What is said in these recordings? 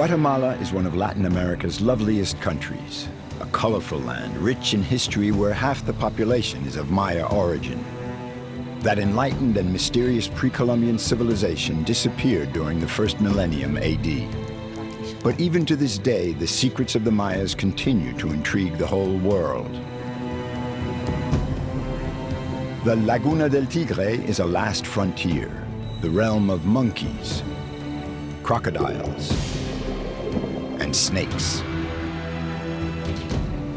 Guatemala is one of Latin America's loveliest countries, a colorful land rich in history where half the population is of Maya origin. That enlightened and mysterious pre-Columbian civilization disappeared during the first millennium AD. But even to this day, the secrets of the Mayas continue to intrigue the whole world. The Laguna del Tigre is a last frontier, the realm of monkeys, crocodiles, and snakes.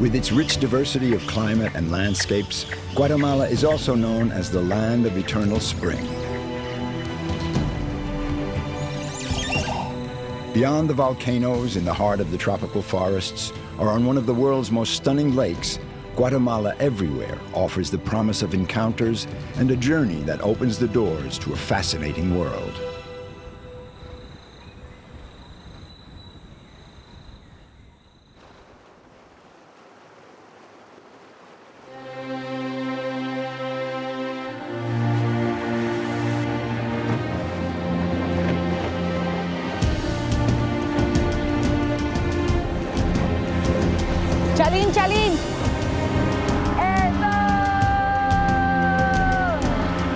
With its rich diversity of climate and landscapes, Guatemala is also known as the land of eternal spring. Beyond the volcanoes in the heart of the tropical forests, or on one of the world's most stunning lakes, Guatemala everywhere offers the promise of encounters and a journey that opens the doors to a fascinating world. Chalín, Chalín. ¡Eso!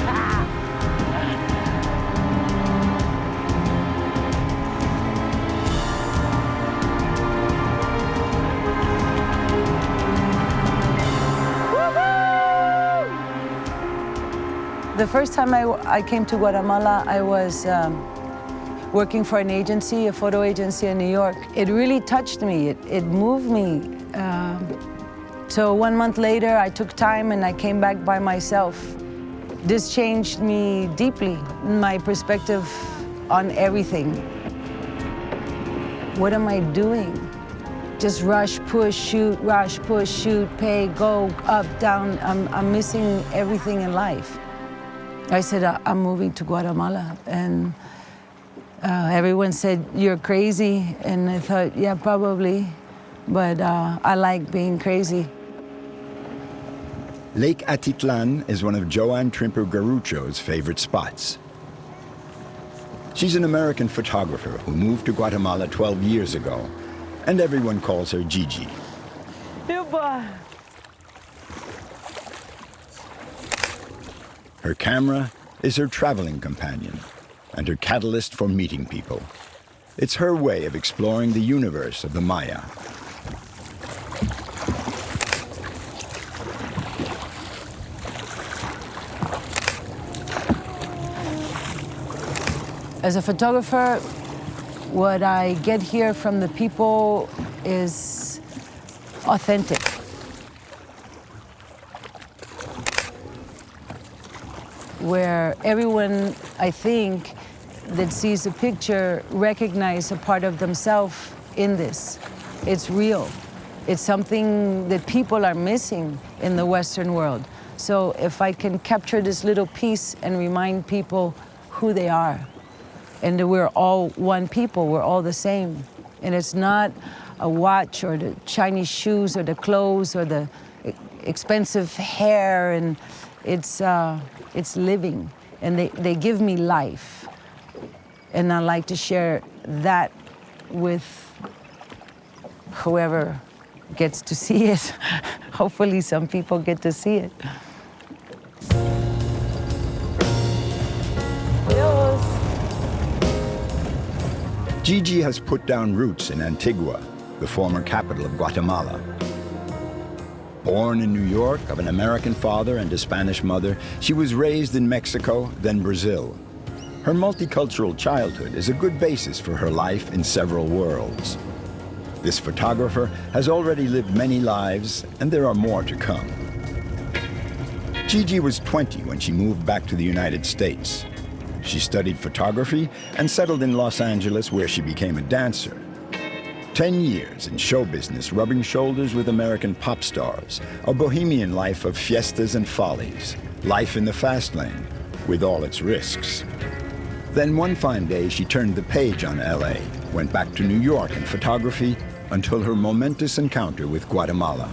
¡Ah! The first time I came to Guatemala, I was working for an agency, a photo agency in New York. It really touched me. It moved me. So 1 month later, I took time and I came back by myself. This changed me deeply, my perspective on everything. What am I doing? Just rush, push, shoot, pay, go, up, down. I'm missing everything in life. I said, I'm moving to Guatemala. And everyone said, you're crazy. And I thought, yeah, probably. But I like being crazy. Lake Atitlan is one of Joanne Trimper Garucho's favorite spots. She's an American photographer who moved to Guatemala 12 years ago, and everyone calls her Gigi. Her camera is her traveling companion and her catalyst for meeting people. It's her way of exploring the universe of the Maya. As a photographer, what I get here from the people is authentic. Where everyone, I think, that sees a picture recognize a part of themselves in this. It's real. It's something that people are missing in the Western world. So if I can capture this little piece and remind people who they are, and that we're all one people, we're all the same. And it's not a watch or the Chinese shoes or the clothes or the expensive hair, and it's living, and they give me life. And I like to share that with whoever gets to see it. Hopefully some people get to see it. Gigi has put down roots in Antigua, the former capital of Guatemala. Born in New York of an American father and a Spanish mother, she was raised in Mexico, then Brazil. Her multicultural childhood is a good basis for her life in several worlds. This photographer has already lived many lives, and there are more to come. Gigi was 20 when she moved back to the United States. She studied photography and settled in Los Angeles, where she became a dancer. 10 years in show business, rubbing shoulders with American pop stars, a bohemian life of fiestas and follies, life in the fast lane, with all its risks. Then one fine day, she turned the page on LA, went back to New York and photography, until her momentous encounter with Guatemala.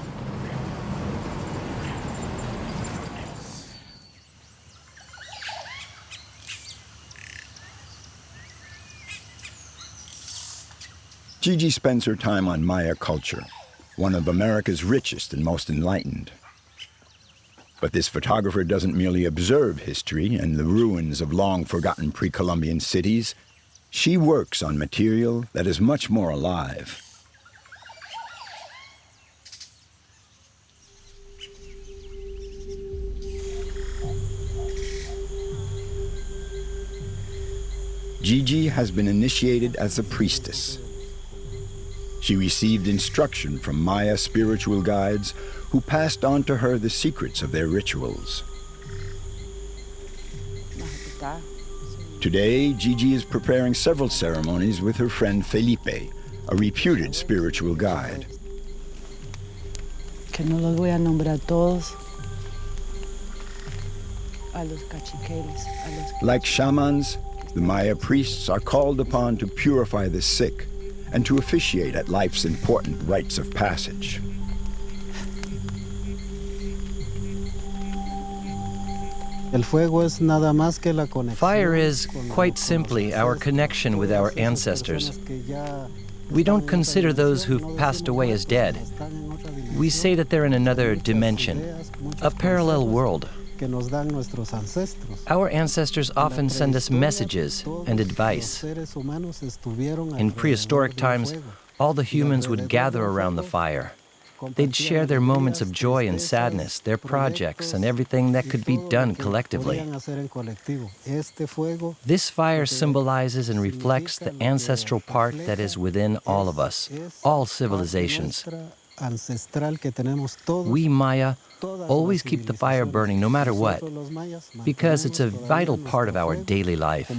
Gigi spends her time on Maya culture, one of America's richest and most enlightened. But this photographer doesn't merely observe history and the ruins of long-forgotten pre-Columbian cities. She works on material that is much more alive. Gigi has been initiated as a priestess. She received instruction from Maya spiritual guides who passed on to her the secrets of their rituals. Today, Gigi is preparing several ceremonies with her friend Felipe, a reputed spiritual guide. Que no los voy a nombrar todos. A los caciqueros, a los... Like shamans, the Maya priests are called upon to purify the sick and to officiate at life's important rites of passage. Fire is, quite simply, our connection with our ancestors. We don't consider those who've passed away as dead. We say that they're in another dimension, a parallel world. Our ancestors often send us messages and advice. In prehistoric times, all the humans would gather around the fire. They'd share their moments of joy and sadness, their projects, and everything that could be done collectively. This fire symbolizes and reflects the ancestral part that is within all of us, all civilizations. We Maya always keep the fire burning no matter what, because it's a vital part of our daily life.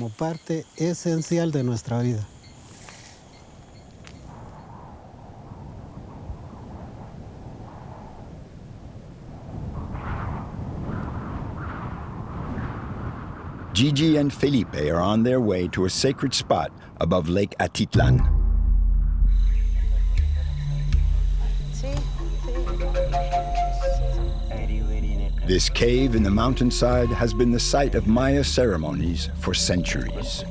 Gigi and Felipe are on their way to a sacred spot above Lake Atitlan. This cave in the mountainside has been the site of Maya ceremonies for centuries.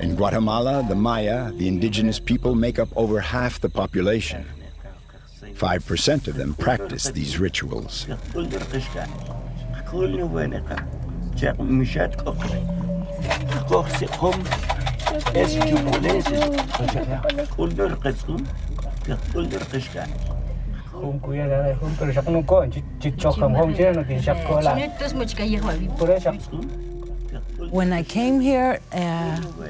In Guatemala, the Maya, the indigenous people, make up over half the population. 5% of them practice these rituals. When I came here,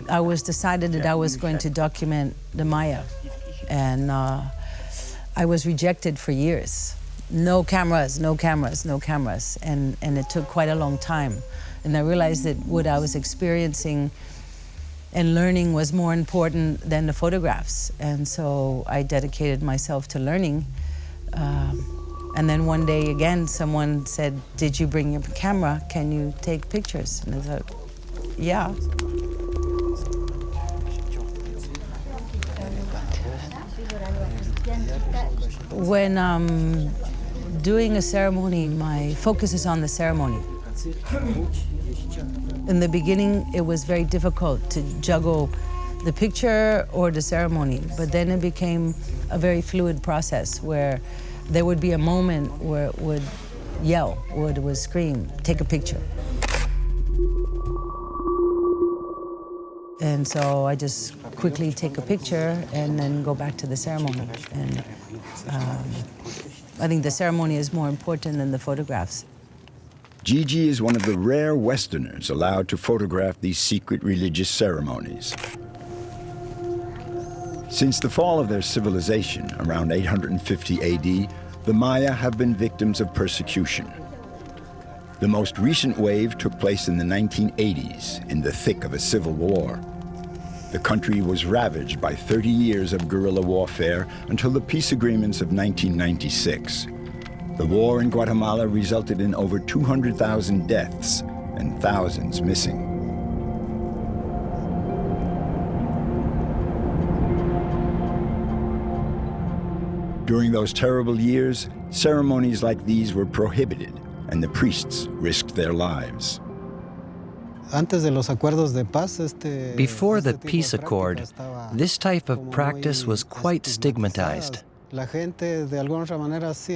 I was decided that I was going to document the Maya. And I was rejected for years. No cameras, no cameras, no cameras. And it took quite a long time. And I realized that what I was experiencing and learning was more important than the photographs. And so I dedicated myself to learning. And then one day again, someone said, "Did you bring your camera? Can you take pictures?" And I thought, yeah. When I'm doing a ceremony, my focus is on the ceremony. In the beginning, it was very difficult to juggle the picture or the ceremony, but then it became a very fluid process where there would be a moment where it would yell, or it would scream, "Take a picture." And so I just quickly take a picture and then go back to the ceremony. And I think the ceremony is more important than the photographs. Gigi is one of the rare Westerners allowed to photograph these secret religious ceremonies. Since the fall of their civilization around 850 AD, the Maya have been victims of persecution. The most recent wave took place in the 1980s, in the thick of a civil war. The country was ravaged by 30 years of guerrilla warfare until the peace agreements of 1996. The war in Guatemala resulted in over 200,000 deaths and thousands missing. During those terrible years, ceremonies like these were prohibited, and the priests risked their lives. Before the peace accord, this type of practice was quite stigmatized.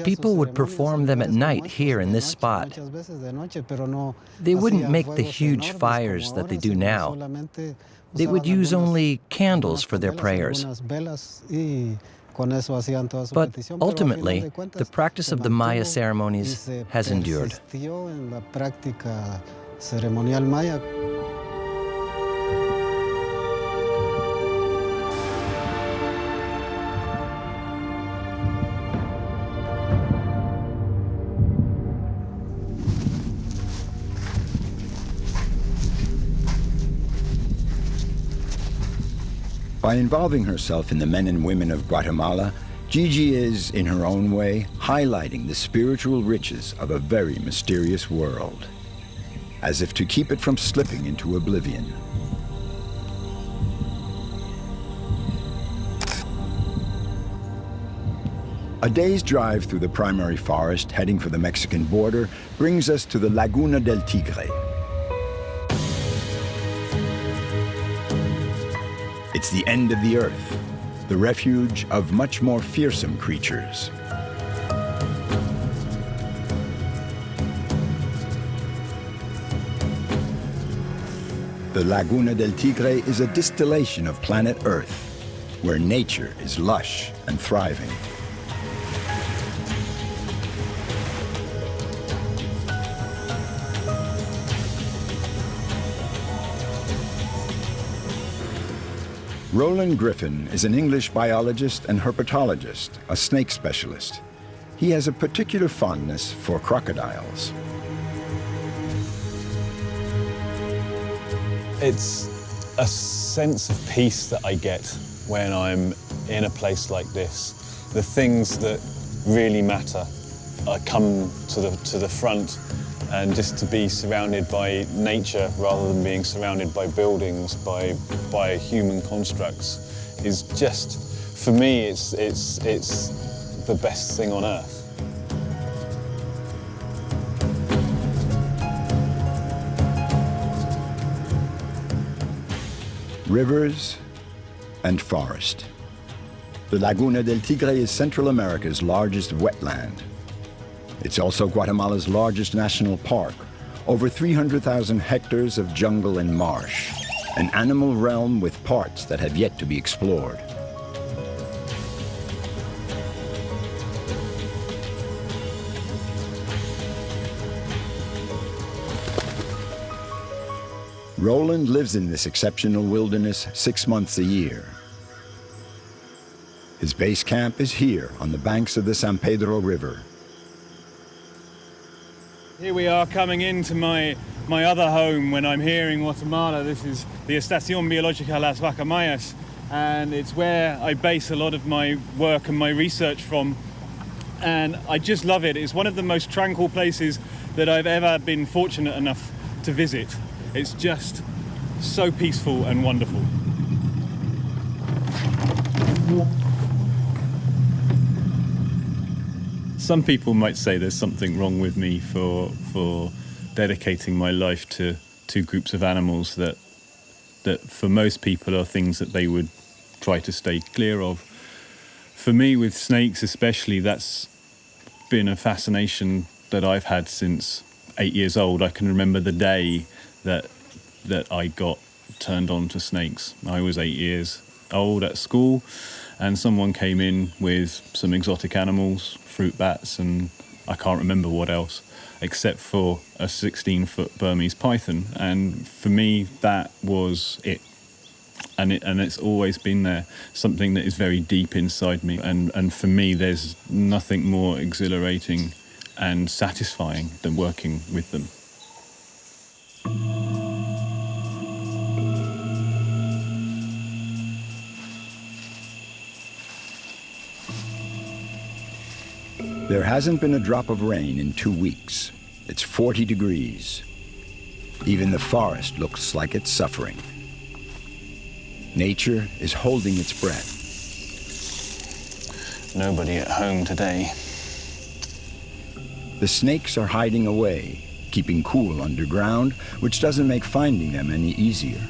People would perform them at night here in this spot. They wouldn't make the huge fires that they do now. They would use only candles for their prayers. But ultimately, the practice of the Maya ceremonies has endured. By involving herself in the men and women of Guatemala, Gigi is, in her own way, highlighting the spiritual riches of a very mysterious world, as if to keep it from slipping into oblivion. A day's drive through the primary forest, heading for the Mexican border, brings us to the Laguna del Tigre. It's the end of the earth, the refuge of much more fearsome creatures. The Laguna del Tigre is a distillation of planet Earth, where nature is lush and thriving. Roland Griffin is an English biologist and herpetologist, a snake specialist. He has a particular fondness for crocodiles. It's a sense of peace that I get when I'm in a place like this. The things that really matter come to the front, and just to be surrounded by nature rather than being surrounded by buildings, by human constructs, is just, for me, it's the best thing on earth. Rivers and forest. The Laguna del Tigre is Central America's largest wetland. It's also Guatemala's largest national park, over 300,000 hectares of jungle and marsh, an animal realm with parts that have yet to be explored. Roland lives in this exceptional wilderness 6 months a year. His base camp is here on the banks of the San Pedro River. Here we are coming into my other home when I'm here in Guatemala. This is the Estación Biológica Las Guacamayas, and it's where I base a lot of my work and my research from. And I just love it. It's one of the most tranquil places that I've ever been fortunate enough to visit. It's just so peaceful and wonderful. Some people might say there's something wrong with me for dedicating my life to two groups of animals that for most people are things that they would try to stay clear of. For me, with snakes especially, that's been a fascination that I've had since 8 years old. I can remember the day that I got turned on to snakes. I was 8 years old at school, and someone came in with some exotic animals, fruit bats, and I can't remember what else, except for a 16-foot Burmese python. And for me, that was it. And it's always been there, something that is very deep inside me. And for me, there's nothing more exhilarating and satisfying than working with them. There hasn't been a drop of rain in 2 weeks. It's 40 degrees. Even the forest looks like it's suffering. Nature is holding its breath. Nobody at home today. The snakes are hiding away, keeping cool underground, which doesn't make finding them any easier.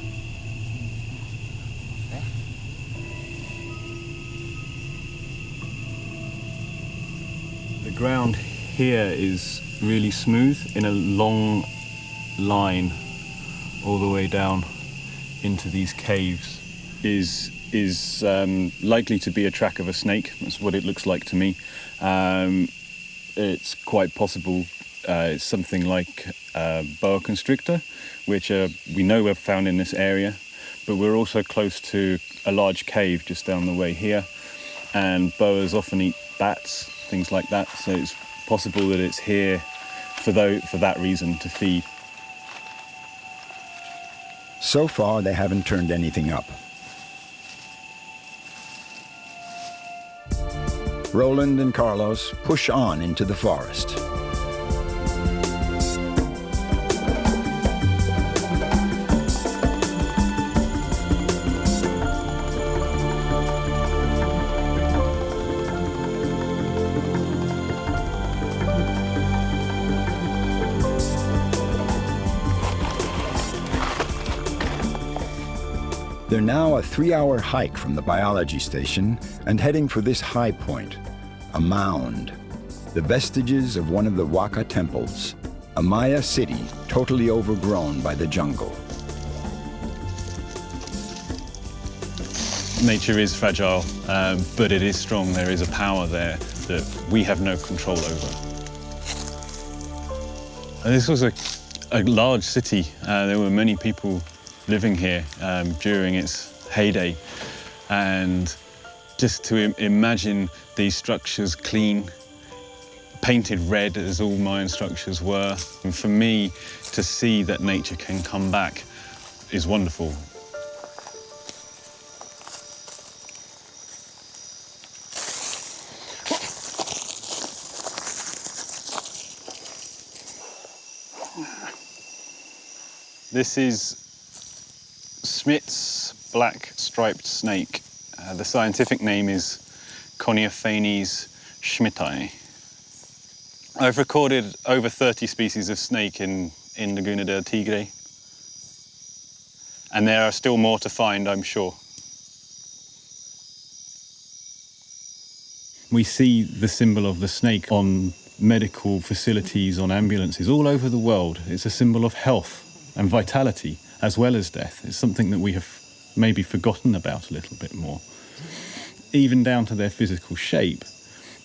The ground here is really smooth in a long line all the way down into these caves. Is likely to be a track of a snake. That's what it looks like to me. It's quite possible it's something like a boa constrictor, which we know are found in this area, but we're also close to a large cave just down the way here, and boas often eat bats, things like that, so it's possible that it's here for that reason, to feed. So far, they haven't turned anything up. Roland and Carlos push on into the forest. They're now a 3-hour hike from the biology station and heading for this high point, a mound, the vestiges of one of the Waka temples, a Maya city totally overgrown by the jungle. Nature is fragile, but it is strong. There is a power there that we have no control over. And this was a large city. There were many people living here during its heyday, and just to imagine these structures clean, painted red as all Mayan structures were, and for me to see that nature can come back is wonderful. This is Smith's black striped snake. The scientific name is Coniophanes schmidti. I've recorded over 30 species of snake in Laguna del Tigre, and there are still more to find, I'm sure. We see the symbol of the snake on medical facilities, on ambulances all over the world. It's a symbol of health and vitality, as well as death. It's something that we have maybe forgotten about a little bit more, even down to their physical shape.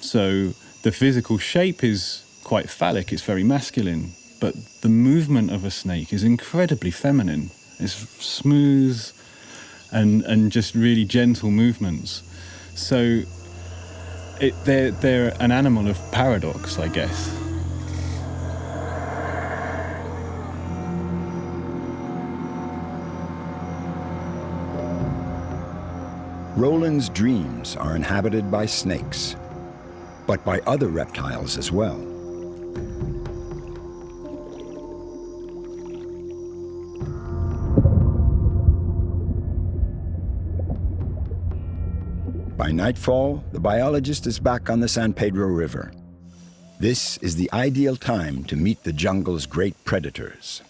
So the physical shape is quite phallic, it's very masculine, but the movement of a snake is incredibly feminine. It's smooth and just really gentle movements. So they're an animal of paradox, I guess. Roland's dreams are inhabited by snakes, but by other reptiles as well. By nightfall, the biologist is back on the San Pedro River. This is the ideal time to meet the jungle's great predators.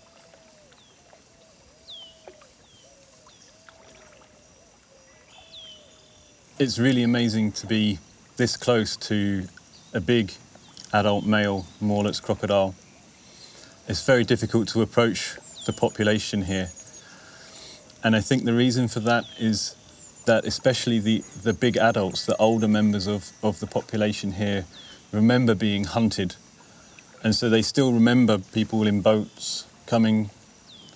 It's really amazing to be this close to a big adult male Morlet's crocodile. It's very difficult to approach the population here. And I think the reason for that is that especially the big adults, the older members of the population here, remember being hunted. And so they still remember people in boats coming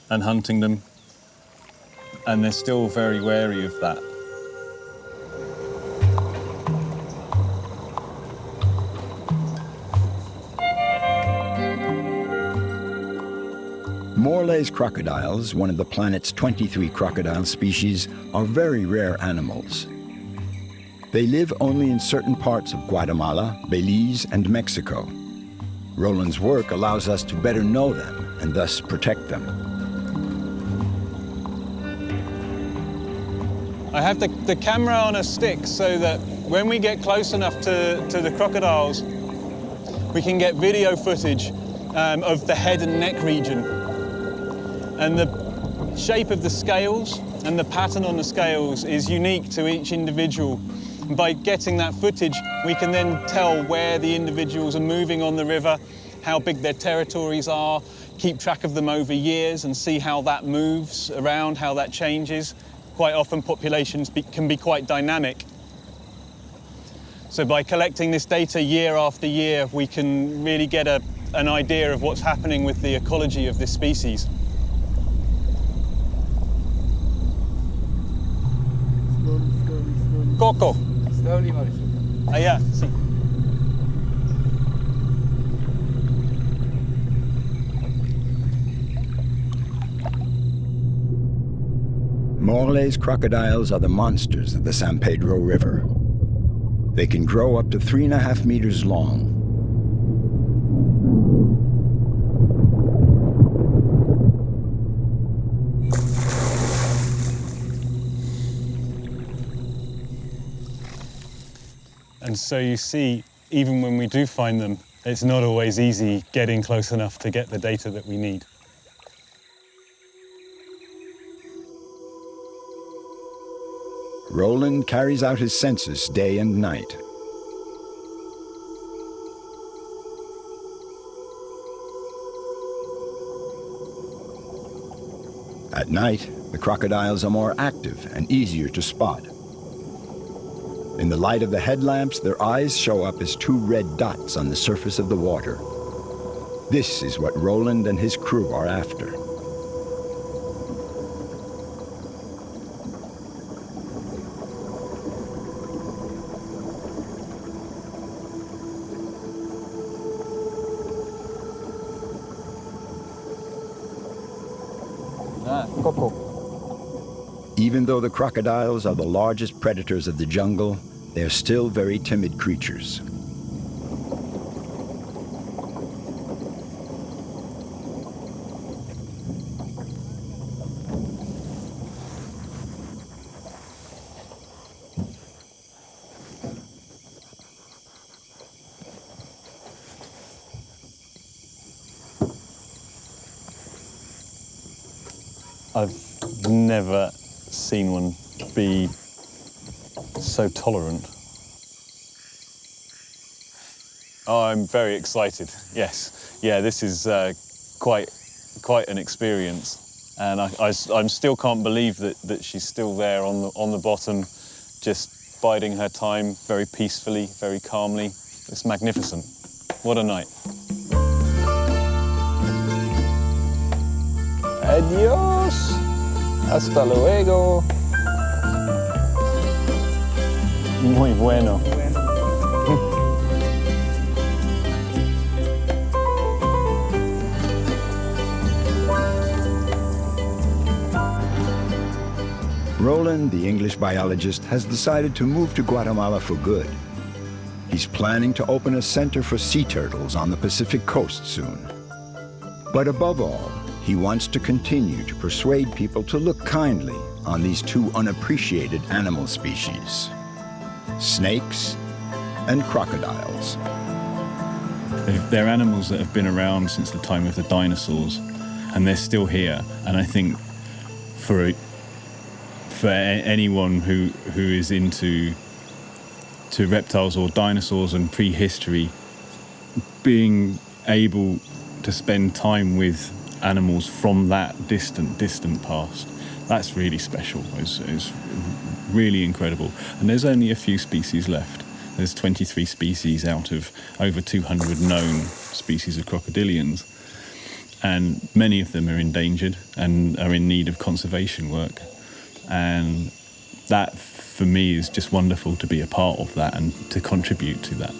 and hunting them. And they're still very wary of that. Morlet's crocodiles, one of the planet's 23 crocodile species, are very rare animals. They live only in certain parts of Guatemala, Belize, and Mexico. Roland's work allows us to better know them and thus protect them. I have the camera on a stick so that when we get close enough to the crocodiles, we can get video footage of the head and neck region. And the shape of the scales and the pattern on the scales is unique to each individual. And by getting that footage, we can then tell where the individuals are moving on the river, how big their territories are, keep track of them over years and see how that moves around, how that changes. Quite often populations can be quite dynamic. So by collecting this data year after year, we can really get an idea of what's happening with the ecology of this species. Coco. Slowly, Mauricio. Ah, yeah, sí. Morlaix crocodiles are the monsters of the San Pedro River. They can grow up to 3.5 meters long. And so you see, even when we do find them, it's not always easy getting close enough to get the data that we need. Roland carries out his census day and night. At night, the crocodiles are more active and easier to spot. In the light of the headlamps, their eyes show up as 2 red dots on the surface of the water. This is what Roland and his crew are after. Coco. Even though the crocodiles are the largest predators of the jungle, they are still very timid creatures. I've never seen one be so tolerant. Oh, I'm very excited, yes. Yeah, this is quite an experience. And I still can't believe that she's still there on the bottom, just biding her time very peacefully, very calmly. It's magnificent. What a night. Adiós. Hasta luego. Muy bueno. Roland, the English biologist, has decided to move to Guatemala for good. He's planning to open a center for sea turtles on the Pacific coast soon. But above all, he wants to continue to persuade people to look kindly on these 2 unappreciated animal species: snakes and crocodiles. They're animals that have been around since the time of the dinosaurs, and they're still here. And I think for anyone who is into reptiles or dinosaurs and prehistory, being able to spend time with animals from that distant past, that's really special. It's really incredible. And there's only a few species left. There's 23 species out of over 200 known species of crocodilians, and many of them are endangered and are in need of conservation work. And that, for me, is just wonderful to be a part of that and to contribute to that.